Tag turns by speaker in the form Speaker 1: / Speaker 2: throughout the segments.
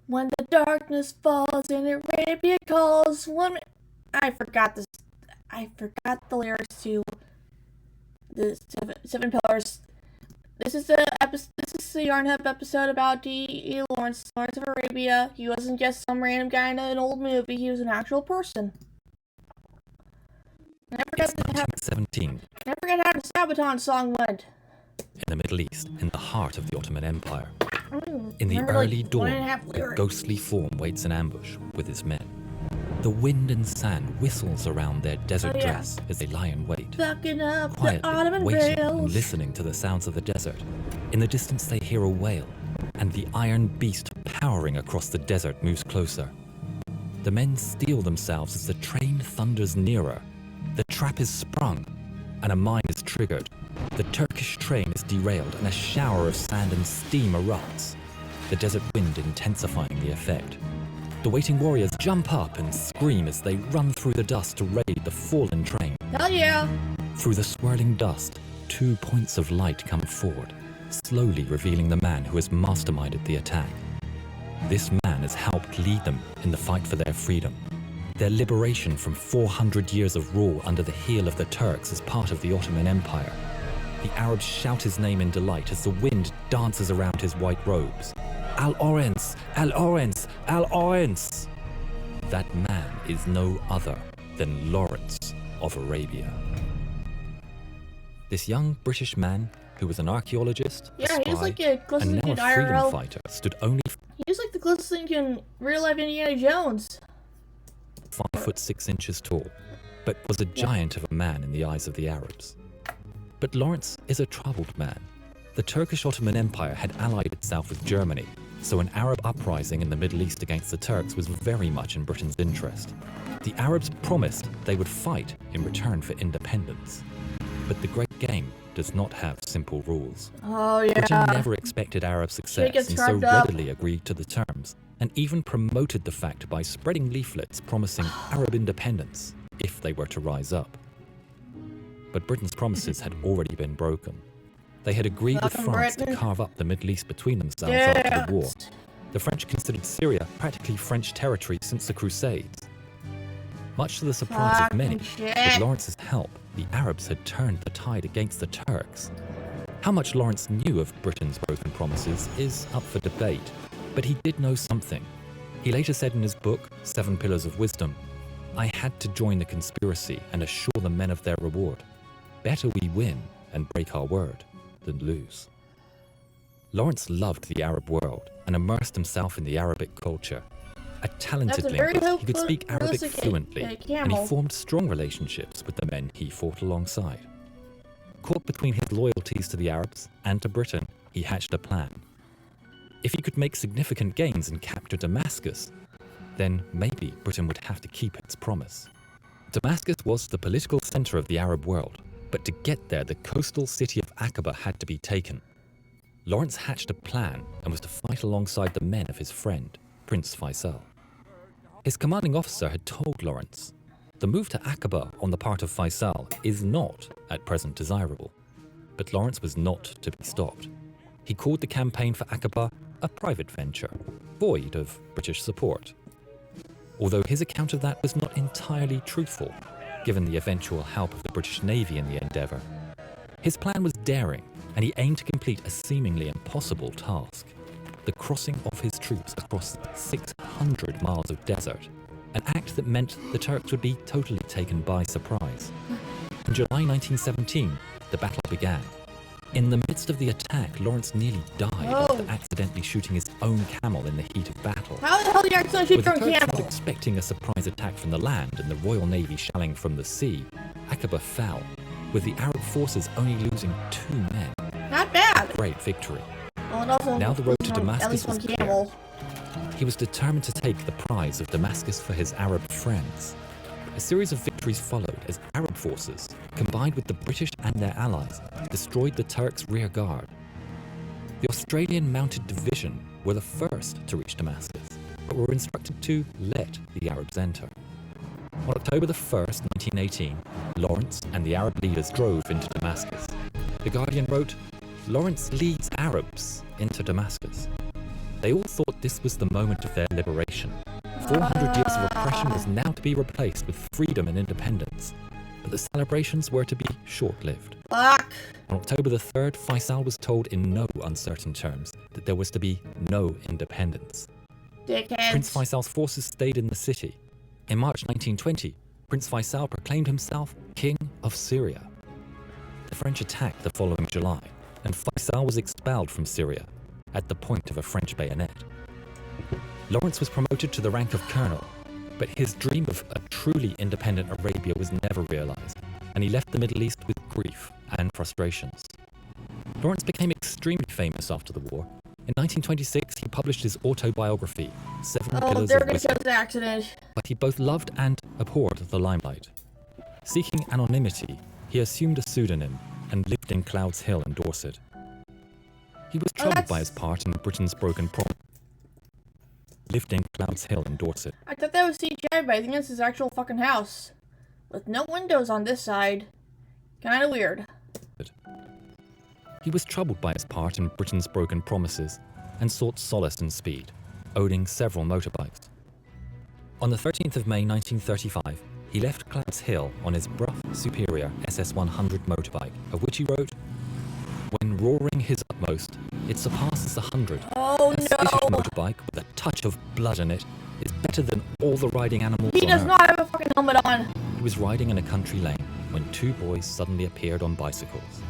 Speaker 1: When the darkness falls and Arabia calls. I forgot this. I forgot the lyrics to the Seven Pillars. This is the episode. This is the Yarn Hub episode about D.E. Lawrence of Arabia. He wasn't just some random guy in an old movie. He was an actual person.
Speaker 2: It's 1917.
Speaker 1: I forget how the Sabaton song went.
Speaker 2: In the Middle East, in the heart of the Ottoman Empire. In the early dawn, a ghostly form waits in ambush with his men. The wind and sand whistles around their desert dress as they lie in wait,
Speaker 1: Bucking up
Speaker 2: quietly
Speaker 1: the Ottoman
Speaker 2: waiting and
Speaker 1: rails.
Speaker 2: listening to the sounds of the desert. In the distance they hear a wail, and the iron beast powering across the desert moves closer. The men steel themselves as the train thunders nearer. The trap is sprung, and a mine is triggered. The Turkish train is derailed, and a shower of sand and steam erupts, the desert wind intensifying the effect. The waiting warriors jump up and scream as they run through the dust to raid the fallen train.
Speaker 1: Hell yeah!
Speaker 2: Through the swirling dust, 2 points of light come forward, slowly revealing the man who has masterminded the attack. This man has helped lead them in the fight for their freedom, their liberation from 400 years of rule under the heel of the Turks as part of the Ottoman Empire. The Arabs shout his name in delight as the wind dances around his white robes. Al-Orens! Al-Orens! Al-Orens! That man is no other than Lawrence of Arabia. This young British man, who was an archaeologist, a spy,
Speaker 1: he was like a closest
Speaker 2: and
Speaker 1: thing
Speaker 2: now
Speaker 1: to
Speaker 2: a freedom
Speaker 1: IRL.
Speaker 2: fighter, stood only
Speaker 1: He was like the closest thing to real life Indiana Jones.
Speaker 2: 5'6" tall, but was a giant of a man in the eyes of the Arabs. But Lawrence is a troubled man. The Turkish Ottoman Empire had allied itself with Germany, so an Arab uprising in the Middle East against the Turks was very much in Britain's interest. The Arabs promised they would fight in return for independence. But the Great Game does not have simple rules.
Speaker 1: Oh yeah.
Speaker 2: Britain never expected Arab success
Speaker 1: gets
Speaker 2: and so
Speaker 1: carved up.
Speaker 2: readily agreed to the terms, and even promoted the fact by spreading leaflets promising Arab independence if they were to rise up. But Britain's promises had already been broken. They had agreed with
Speaker 1: Welcome,
Speaker 2: France
Speaker 1: Britain.
Speaker 2: to carve up the Middle East between themselves after the war. The French considered Syria practically French territory since the Crusades. Much to the surprise of many, with Lawrence's help, the Arabs had turned the tide against the Turks. How much Lawrence knew of Britain's broken promises is up for debate, but he did know something. He later said in his book, Seven Pillars of Wisdom, "I had to join the conspiracy and assure the men of their reward. Better we win and break our word than lose." Lawrence loved the Arab world and immersed himself in the Arabic culture. A talented
Speaker 1: That's a very
Speaker 2: linguist, he could speak Arabic
Speaker 1: realistic,
Speaker 2: fluently, and he
Speaker 1: camel.
Speaker 2: formed strong relationships with the men he fought alongside. Caught between his loyalties to the Arabs and to Britain, he hatched a plan. If he could make significant gains and capture Damascus, then maybe Britain would have to keep its promise. Damascus was the political center of the Arab world, but to get there, the coastal city of Aqaba had to be taken. Lawrence hatched a plan and was to fight alongside the men of his friend, Prince Faisal. His commanding officer had told Lawrence, the move to Aqaba on the part of Faisal is not at present desirable. But Lawrence was not to be stopped. He called the campaign for Aqaba a private venture, void of British support. Although his account of that was not entirely truthful, given the eventual help of the British Navy in the endeavour. His plan was daring, and he aimed to complete a seemingly impossible task: the crossing of his troops across 600 miles of desert, an act that meant the Turks would be totally taken by surprise. In July 1917, the battle began. In the midst of the attack, Lawrence nearly died after accidentally shooting his own camel in the heat of battle.
Speaker 1: How the hell do you actually shoot
Speaker 2: With the
Speaker 1: your own
Speaker 2: Turks not
Speaker 1: camel?
Speaker 2: expecting a surprise attack from the land and the Royal Navy shelling from the sea, Aqaba fell, with the Arab forces only losing 2 men.
Speaker 1: Not bad.
Speaker 2: Great victory.
Speaker 1: Well, and also
Speaker 2: Now the road to
Speaker 1: at
Speaker 2: Damascus
Speaker 1: least one
Speaker 2: was clear.
Speaker 1: camel.
Speaker 2: He was determined to take the prize of Damascus for his Arab friends. A series of victories followed as Arab forces, combined with the British and their allies, destroyed the Turks' rear guard. The Australian Mounted Division were the first to reach Damascus, but were instructed to let the Arabs enter. On October the 1st, 1918, Lawrence and the Arab leaders drove into Damascus. The Guardian wrote, "Lawrence leads Arabs into Damascus." They all thought this was the moment of their liberation. 400 years of oppression was now to be replaced with freedom and independence. But the celebrations were to be short-lived.
Speaker 1: Fuck.
Speaker 2: On October the 3rd, Faisal was told in no uncertain terms that there was to be no independence.
Speaker 1: Dickheads.
Speaker 2: Prince Faisal's forces stayed in the city. In March 1920, Prince Faisal proclaimed himself King of Syria. The French attacked the following July, and Faisal was expelled from Syria at the point of a French bayonet. Lawrence was promoted to the rank of colonel, but his dream of a truly independent Arabia was never realized, and he left the Middle East with grief and frustrations. Lawrence became extremely famous after the war. In 1926, he published his autobiography, Seven Pillars
Speaker 1: they're
Speaker 2: of
Speaker 1: gonna
Speaker 2: Wisdom,
Speaker 1: show the accident.
Speaker 2: but he both loved and abhorred the limelight. Seeking anonymity, he assumed a pseudonym and lived in Clouds Hill in Dorset. He was troubled by his part in Britain's broken promise. Lived in Clouds Hill in Dorset.
Speaker 1: I thought that was CGI, but I think it's his actual fucking house. With no windows on this side. Kinda weird.
Speaker 2: He was troubled by his part in Britain's broken promises and sought solace in speed, owning several motorbikes. On the 13th of May 1935, he left Clouds Hill on his Brough Superior SS100 motorbike, of which he wrote, "When roaring his utmost, it surpasses 100.
Speaker 1: Oh
Speaker 2: A spitted
Speaker 1: no!
Speaker 2: motorbike with a touch of blood in it is better than all the riding animals
Speaker 1: He
Speaker 2: on
Speaker 1: does
Speaker 2: earth."
Speaker 1: not have a fucking helmet on.
Speaker 2: He was riding in a country lane when two boys suddenly appeared on bicycles.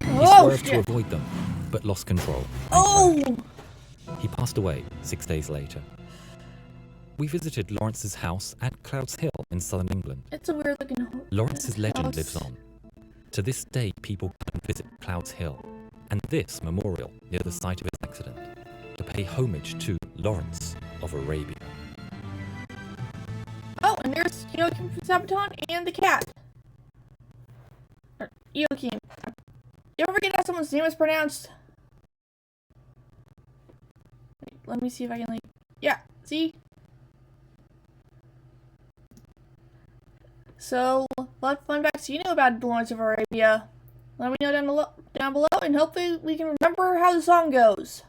Speaker 2: He
Speaker 1: Oh
Speaker 2: swerved to
Speaker 1: shit!
Speaker 2: avoid them, but lost control.
Speaker 1: Oh!
Speaker 2: He passed away 6 days later. We visited Lawrence's house at Clouds Hill in southern England.
Speaker 1: It's a weird looking
Speaker 2: Lawrence's legend
Speaker 1: house.
Speaker 2: lives on. To this day, people come and visit Clouds Hill and this memorial near the site of his accident to pay homage to Lawrence of Arabia.
Speaker 1: Oh, and there's Joachim from Sabaton and the cat. Joachim. You ever forget how someone's name is pronounced? Wait, let me see if I can yeah, see? So, what fun facts do you know about Lawrence of Arabia? Let me know down below, and hopefully we can remember how the song goes.